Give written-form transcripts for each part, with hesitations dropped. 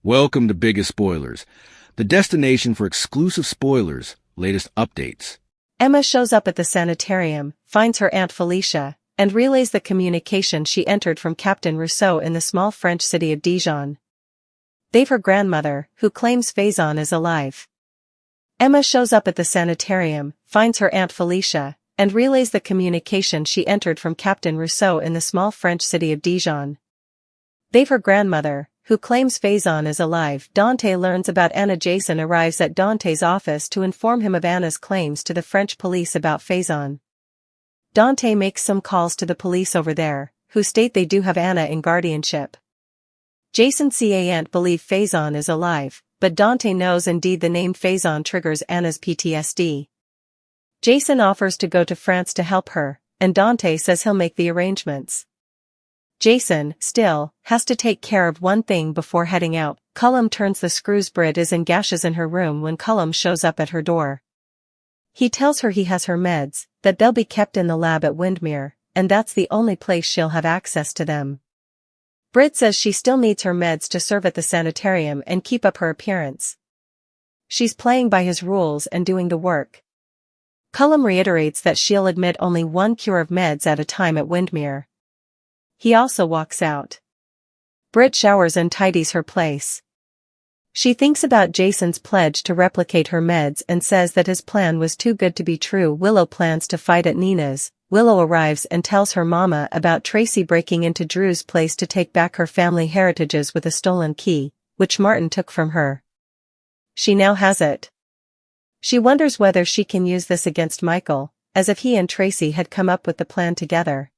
Welcome to Biggest Spoilars, the destination for exclusive spoilers, latest updates. Emma shows up at the sanitarium, finds her Aunt Felicia, and relays the communication she entered from Captain Rousseau in the small French city of Dijon. They've her grandmother, who claims Faison is alive. Emma shows up at the sanitarium, finds her Aunt Felicia, and relays the communication she entered from Captain Rousseau in the small French city of Dijon. They've her grandmother, who claims Faison is alive. Dante learns about Anna. Jason arrives at Dante's office to inform him of Anna's claims to the French police about Faison. Dante makes some calls to the police over there, who state they do have Anna in guardianship. Jason's aunt believes Faison is alive, but Dante knows indeed the name Faison triggers Anna's PTSD. Jason offers to go to France to help her, and Dante says he'll make the arrangements. Jason, still, has to take care of one thing before heading out. Cullum turns the screws. Brit is in gashes in her room when Cullum shows up at her door. He tells her he has her meds, that they'll be kept in the lab at Windmere, and that's the only place she'll have access to them. Brit says she still needs her meds to serve at the sanitarium and keep up her appearance. She's playing by his rules and doing the work. Cullum reiterates that she'll admit only one cure of meds at a time at Windmere. He also walks out. Brit showers and tidies her place. She thinks about Jason's pledge to replicate her meds and says that his plan was too good to be true. Willow plans to fight at Nina's. Willow arrives and tells her mama about Tracy breaking into Drew's place to take back her family heritages with a stolen key, which Martin took from her. She now has it. She wonders whether she can use this against Michael, as if he and Tracy had come up with the plan together.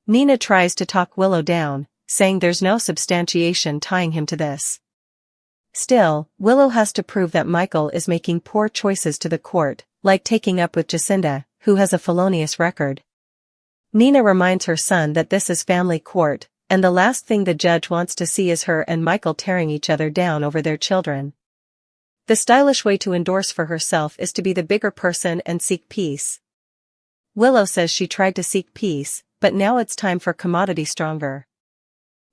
Nina tries to talk Willow down, saying there's no substantiation tying him to this. Still, Willow has to prove that Michael is making poor choices to the court, like taking up with Jacinda, who has a felonious record. Nina reminds her son that this is family court, and the last thing the judge wants to see is her and Michael tearing each other down over their children. The stylish way to endorse for herself is to be the bigger person and seek peace. Willow says she tried to seek peace, but now it's time for commodity stronger.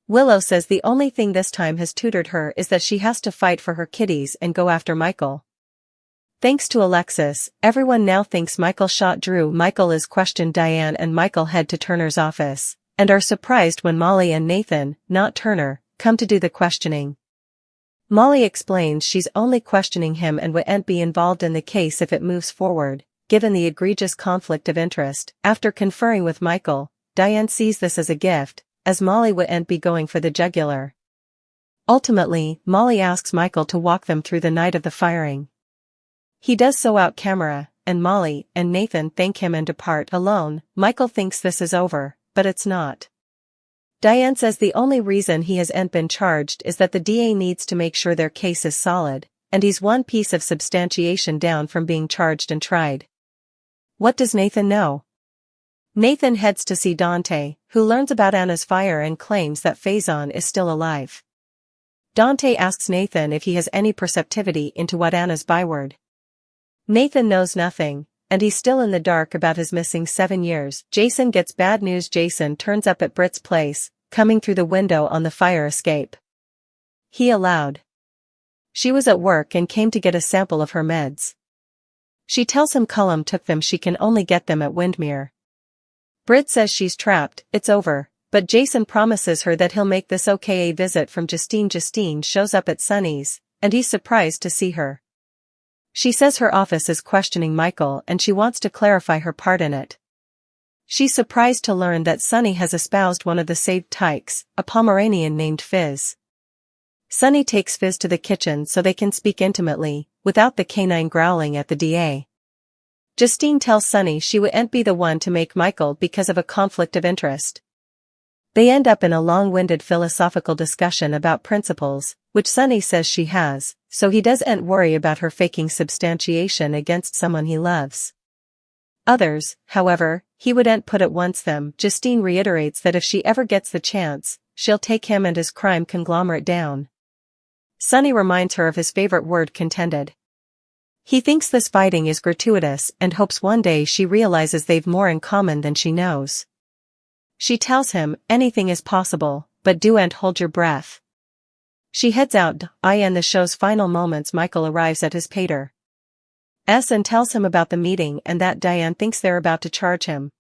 Willow says the only thing this time has tutored her is that she has to fight for her kitties and go after Michael. Thanks to Alexis, everyone now thinks Michael shot Drew. Michael is questioned. Diane and Michael head to Turner's office, and are surprised when Molly and Nathan, not Turner, come to do the questioning. Molly explains she's only questioning him and wouldn't be involved in the case if it moves forward, given the egregious conflict of interest. After conferring with Michael, Diane sees this as a gift, as Molly wouldn't be going for the jugular. Ultimately, Molly asks Michael to walk them through the night of the firing. He does so out camera, and Molly and Nathan thank him and depart alone. Michael thinks this is over, but it's not. Diane says the only reason he hasn't been charged is that the DA needs to make sure their case is solid, and he's one piece of substantiation down from being charged and tried. What does Nathan know? Nathan heads to see Dante, who learns about Anna's fire and claims that Faison is still alive. Dante asks Nathan if he has any perceptivity into what Anna's byword. Nathan knows nothing, and he's still in the dark about his missing 7 years. Jason gets bad news. Jason turns up at Brit's place, coming through the window on the fire escape. He allowed. She was at work and came to get a sample of her meds. She tells him Cullum took them. She can only get them at Windmere. Brit says she's trapped, it's over, but Jason promises her that he'll make this okay. A visit from Justine. Justine shows up at Sunny's, and he's surprised to see her. She says her office is questioning Michael and she wants to clarify her part in it. She's surprised to learn that Sunny has espoused one of the saved tykes, a Pomeranian named Fizz. Sunny takes Fizz to the kitchen so they can speak intimately, without the canine growling at the DA. Justine tells Sunny she wouldn't be the one to make Michael because of a conflict of interest. They end up in a long-winded philosophical discussion about principles, which Sunny says she has, so he doesn't worry about her faking substantiation against someone he loves. Others, however, he wouldn't put it once them. Justine reiterates that if she ever gets the chance, she'll take him and his crime conglomerate down. Sunny reminds her of his favorite word, contended. He thinks this fighting is gratuitous and hopes one day she realizes they've more in common than she knows. She tells him, anything is possible, but do and hold your breath. She heads out, in the show's final moments Michael arrives at his pater's and tells him about the meeting and that Diane thinks they're about to charge him.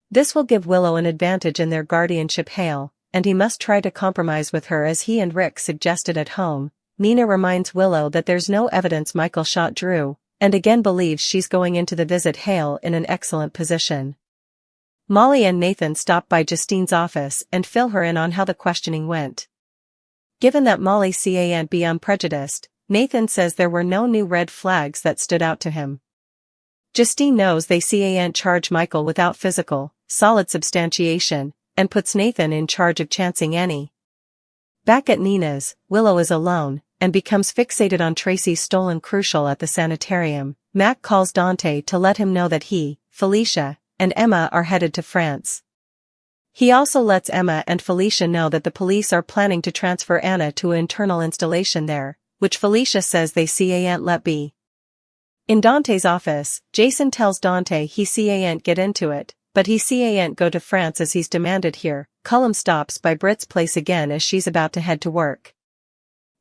This will give Willow an advantage in their guardianship hail, and he must try to compromise with her as he and Rick suggested at home. Nina reminds Willow that there's no evidence Michael shot Drew, and again believes she's going into the visit Hale in an excellent position. Molly and Nathan stop by Justine's office and fill her in on how the questioning went. Given that Molly can't be unprejudiced, Nathan says there were no new red flags that stood out to him. Justine knows they can't charge Michael without physical, solid substantiation, and puts Nathan in charge of chancing any. Back at Nina's, Willow is alone, and becomes fixated on Tracy's stolen crucial at the sanitarium. Mac calls Dante to let him know that he, Felicia, and Emma are headed to France. He also lets Emma and Felicia know that the police are planning to transfer Anna to an internal installation there, which Felicia says they can't let be. In Dante's office, Jason tells Dante he can't get into it, but he can't go to France as he's demanded here. Cullum stops by Britt's place again as she's about to head to work.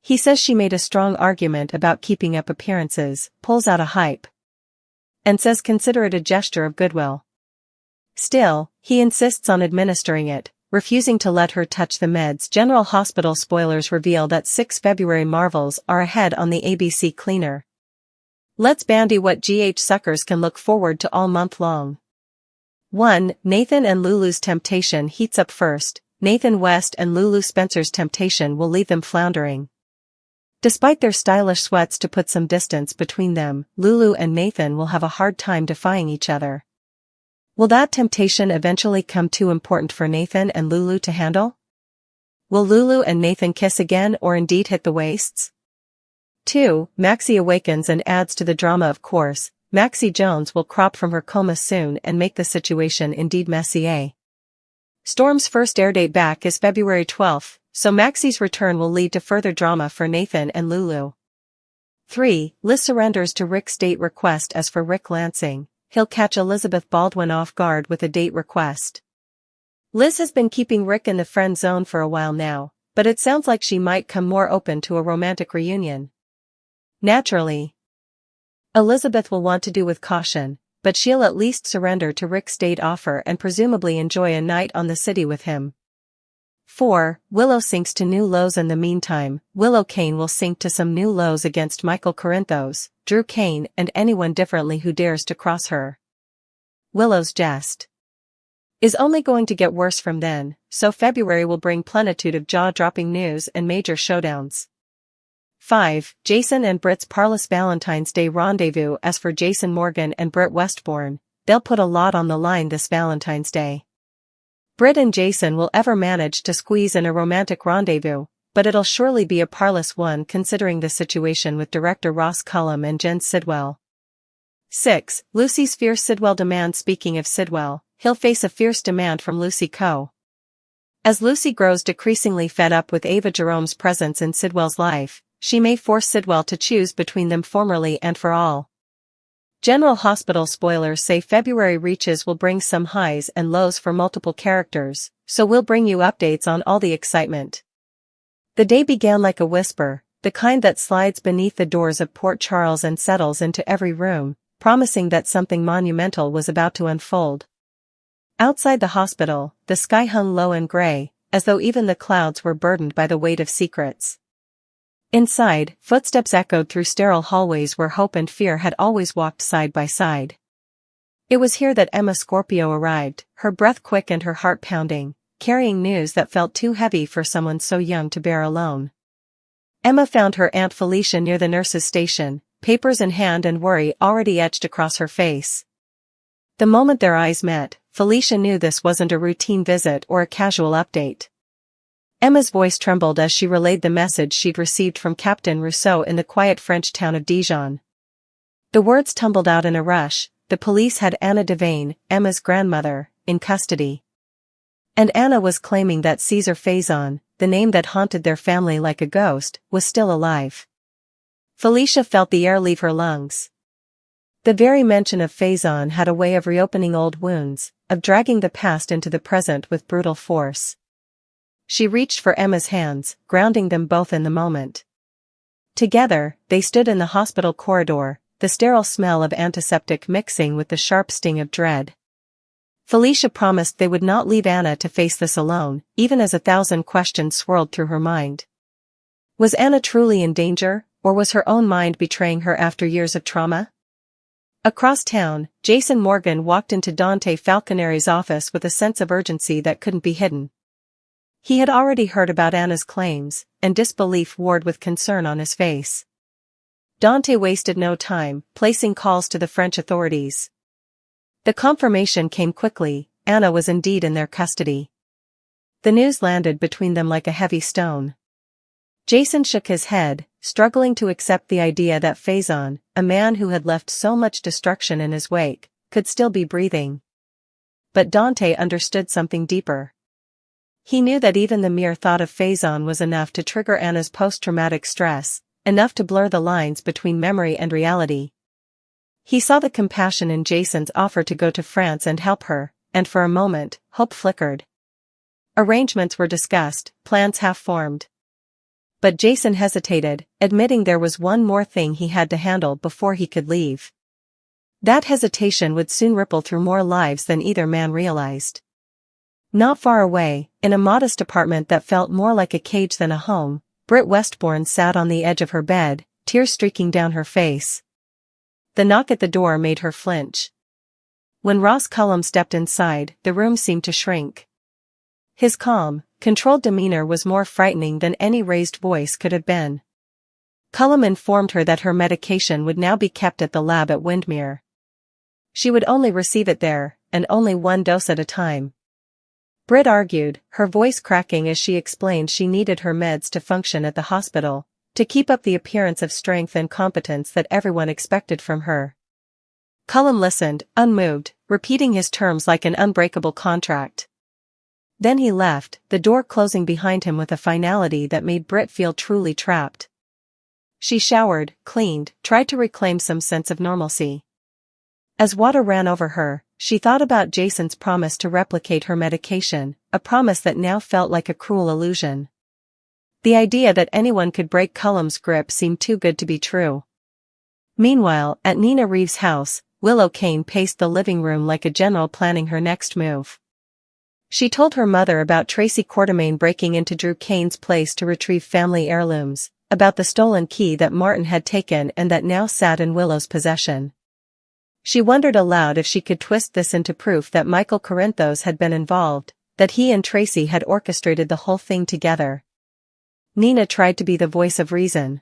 He says she made a strong argument about keeping up appearances, pulls out a hype, and says consider it a gesture of goodwill. Still, he insists on administering it, refusing to let her touch the meds. General Hospital spoilers reveal that 6 February Marvels are ahead on the ABC Cleaner. Let's bandy what GH suckers can look forward to all month long. 1. Nathan and Lulu's temptation heats up first. Nathan West and Lulu Spencer's temptation will leave them floundering. Despite their stylish sweats to put some distance between them, Lulu and Nathan will have a hard time defying each other. Will that temptation eventually come too important for Nathan and Lulu to handle? Will Lulu and Nathan kiss again or indeed hit the waists? 2. Maxie awakens and adds to the drama of course. Maxie Jones will crop from her coma soon and make the situation indeed messy. Storm's first airdate back is February 12th, so Maxie's return will lead to further drama for Nathan and Lulu. 3. Liz surrenders to Rick's date request. As for Rick Lansing, he'll catch Elizabeth Baldwin off guard with a date request. Liz has been keeping Rick in the friend zone for a while now, but it sounds like she might come more open to a romantic reunion. Naturally, Elizabeth will want to do with caution, but she'll at least surrender to Rick's date offer and presumably enjoy a night on the city with him. 4. Willow sinks to new lows. In the meantime, Willow Kane will sink to some new lows against Michael Corinthos, Drew Kane, and anyone differently who dares to cross her. Willow's jest is only going to get worse from then, so February will bring plenitude of jaw-dropping news and major showdowns. 5. Jason and Britt's parlous Valentine's Day rendezvous. As for Jason Morgan and Britt Westbourne, they'll put a lot on the line this Valentine's Day. Britt and Jason will ever manage to squeeze in a romantic rendezvous, but it'll surely be a parlous one considering the situation with director Ross Cullum and Jen Sidwell. 6. Lucy's fierce Sidwell demand. Speaking of Sidwell, he'll face a fierce demand from Lucy Co. As Lucy grows decreasingly fed up with Ava Jerome's presence in Sidwell's life, she may force Sidwell to choose between them formally and for all. General Hospital spoilers say February reaches will bring some highs and lows for multiple characters, so we'll bring you updates on all the excitement. The day began like a whisper, the kind that slides beneath the doors of Port Charles and settles into every room, promising that something monumental was about to unfold. Outside the hospital, the sky hung low and gray, as though even the clouds were burdened by the weight of secrets. Inside, footsteps echoed through sterile hallways where hope and fear had always walked side by side. It was here that Emma Scorpio arrived, her breath quick and her heart pounding, carrying news that felt too heavy for someone so young to bear alone. Emma found her Aunt Felicia near the nurse's station, papers in hand and worry already etched across her face. The moment their eyes met, Felicia knew this wasn't a routine visit or a casual update. Emma's voice trembled as she relayed the message she'd received from Captain Rousseau in the quiet French town of Dijon. The words tumbled out in a rush. The police had Anna Devane, Emma's grandmother, in custody. And Anna was claiming that Caesar Faison, the name that haunted their family like a ghost, was still alive. Felicia felt the air leave her lungs. The very mention of Faison had a way of reopening old wounds, of dragging the past into the present with brutal force. She reached for Emma's hands, grounding them both in the moment. Together, they stood in the hospital corridor, the sterile smell of antiseptic mixing with the sharp sting of dread. Felicia promised they would not leave Anna to face this alone, even as 1,000 questions swirled through her mind. Was Anna truly in danger, or was her own mind betraying her after years of trauma? Across town, Jason Morgan walked into Dante Falconeri's office with a sense of urgency that couldn't be hidden. He had already heard about Anna's claims, and disbelief warred with concern on his face. Dante wasted no time, placing calls to the French authorities. The confirmation came quickly: Anna was indeed in their custody. The news landed between them like a heavy stone. Jason shook his head, struggling to accept the idea that Faison, a man who had left so much destruction in his wake, could still be breathing. But Dante understood something deeper. He knew that even the mere thought of Faison was enough to trigger Anna's post-traumatic stress, enough to blur the lines between memory and reality. He saw the compassion in Jason's offer to go to France and help her, and for a moment, hope flickered. Arrangements were discussed, plans half-formed. But Jason hesitated, admitting there was one more thing he had to handle before he could leave. That hesitation would soon ripple through more lives than either man realized. Not far away, in a modest apartment that felt more like a cage than a home, Britt Westbourne sat on the edge of her bed, tears streaking down her face. The knock at the door made her flinch. When Ross Cullum stepped inside, the room seemed to shrink. His calm, controlled demeanor was more frightening than any raised voice could have been. Cullum informed her that her medication would now be kept at the lab at Windermere. She would only receive it there, and only one dose at a time. Britt argued, her voice cracking as she explained she needed her meds to function at the hospital, to keep up the appearance of strength and competence that everyone expected from her. Cullum listened, unmoved, repeating his terms like an unbreakable contract. Then he left, the door closing behind him with a finality that made Britt feel truly trapped. She showered, cleaned, tried to reclaim some sense of normalcy. As water ran over her, she thought about Jason's promise to replicate her medication, a promise that now felt like a cruel illusion. The idea that anyone could break Cullum's grip seemed too good to be true. Meanwhile, at Nina Reeves' house, Willow Kane paced the living room like a general planning her next move. She told her mother about Tracy Quartermain breaking into Drew Kane's place to retrieve family heirlooms, about the stolen key that Martin had taken and that now sat in Willow's possession. She wondered aloud if she could twist this into proof that Michael Corinthos had been involved, that he and Tracy had orchestrated the whole thing together. Nina tried to be the voice of reason.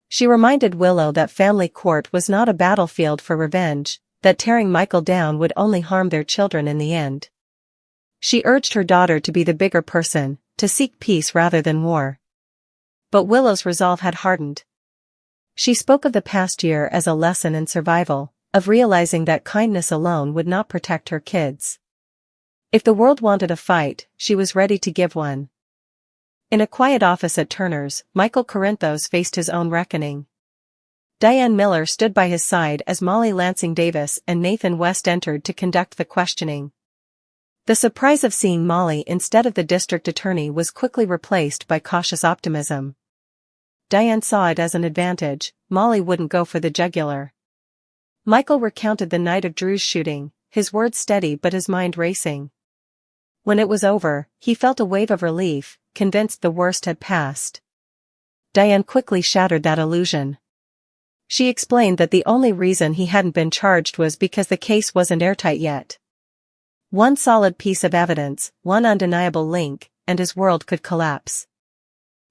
She reminded Willow that family court was not a battlefield for revenge, that tearing Michael down would only harm their children in the end. She urged her daughter to be the bigger person, to seek peace rather than war. But Willow's resolve had hardened. She spoke of the past year as a lesson in survival, of realizing that kindness alone would not protect her kids. If the world wanted a fight, she was ready to give one. In a quiet office at Turner's, Michael Corinthos faced his own reckoning. Diane Miller stood by his side as Molly Lansing Davis and Nathan West entered to conduct the questioning. The surprise of seeing Molly instead of the district attorney was quickly replaced by cautious optimism. Diane saw it as an advantage: Molly wouldn't go for the jugular. Michael recounted the night of Drew's shooting, his words steady but his mind racing. When it was over, he felt a wave of relief, convinced the worst had passed. Diane quickly shattered that illusion. She explained that the only reason he hadn't been charged was because the case wasn't airtight yet. One solid piece of evidence, one undeniable link, and his world could collapse.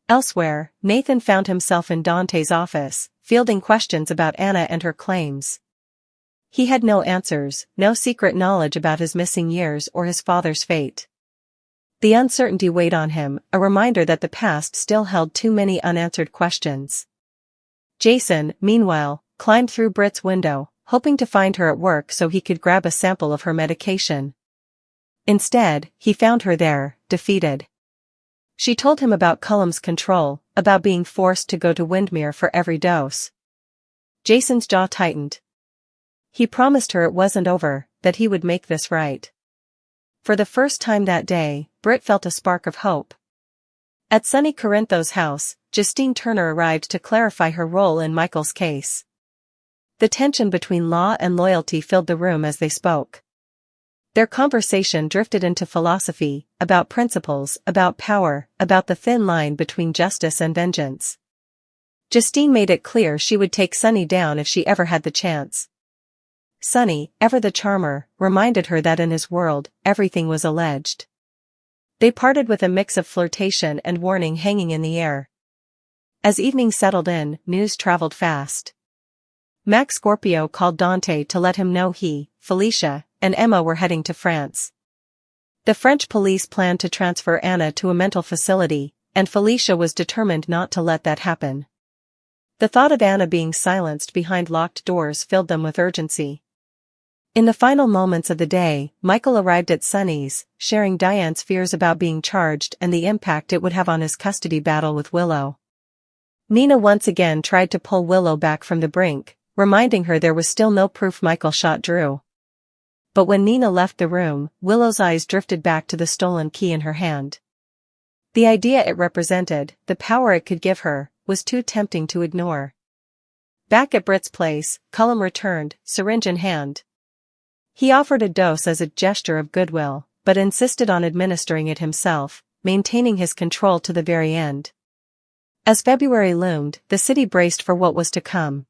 Elsewhere, Nathan found himself in Dante's office, fielding questions about Anna and her claims. He had no answers, no secret knowledge about his missing years or his father's fate. The uncertainty weighed on him, a reminder that the past still held too many unanswered questions. Jason, meanwhile, climbed through Britt's window, hoping to find her at work so he could grab a sample of her medication. Instead, he found her there, defeated. She told him about Cullum's control, about being forced to go to Windermere for every dose. Jason's jaw tightened. He promised her it wasn't over, that he would make this right. For the first time that day, Britt felt a spark of hope, At Sonny Corinthos' house, Justine Turner arrived to clarify her role in Michael's case. The tension between law and loyalty filled the room as they spoke. Their conversation drifted into philosophy, about principles, about power, about the thin line between justice and vengeance. Justine made it clear she would take Sonny down if she ever had the chance. Sonny, ever the charmer, reminded her that in his world, everything was alleged. They parted with a mix of flirtation and warning hanging in the air. As evening settled in, news traveled fast. Max Scorpio called Dante to let him know he, Felicia, and Emma were heading to France. The French police planned to transfer Anna to a mental facility, and Felicia was determined not to let that happen. The thought of Anna being silenced behind locked doors filled them with urgency. In the final moments of the day, Michael arrived at Sonny's, sharing Diane's fears about being charged and the impact it would have on his custody battle with Willow. Nina once again tried to pull Willow back from the brink, reminding her there was still no proof Michael shot Drew. But when Nina left the room, Willow's eyes drifted back to the stolen key in her hand. The idea it represented, the power it could give her, was too tempting to ignore. Back at Britt's place, Cullum returned, syringe in hand. He offered a dose as a gesture of goodwill, but insisted on administering it himself, maintaining his control to the very end. As February loomed, the city braced for what was to come.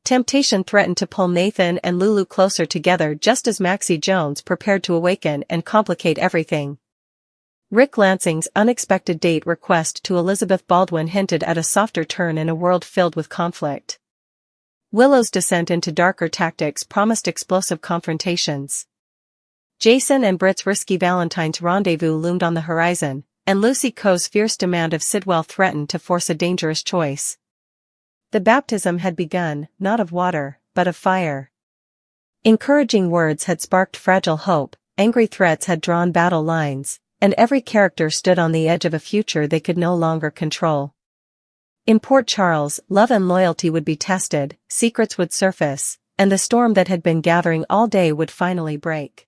Temptation threatened to pull Nathan and Lulu closer together just as Maxie Jones prepared to awaken and complicate everything. Rick Lansing's unexpected date request to Elizabeth Baldwin hinted at a softer turn in a world filled with conflict. Willow's descent into darker tactics promised explosive confrontations. Jason and Britt's risky Valentine's rendezvous loomed on the horizon, and Lucy Coe's fierce demand of Sidwell threatened to force a dangerous choice. The baptism had begun, not of water, but of fire. Encouraging words had sparked fragile hope, angry threats had drawn battle lines, and every character stood on the edge of a future they could no longer control. In Port Charles, love and loyalty would be tested, secrets would surface, and the storm that had been gathering all day would finally break.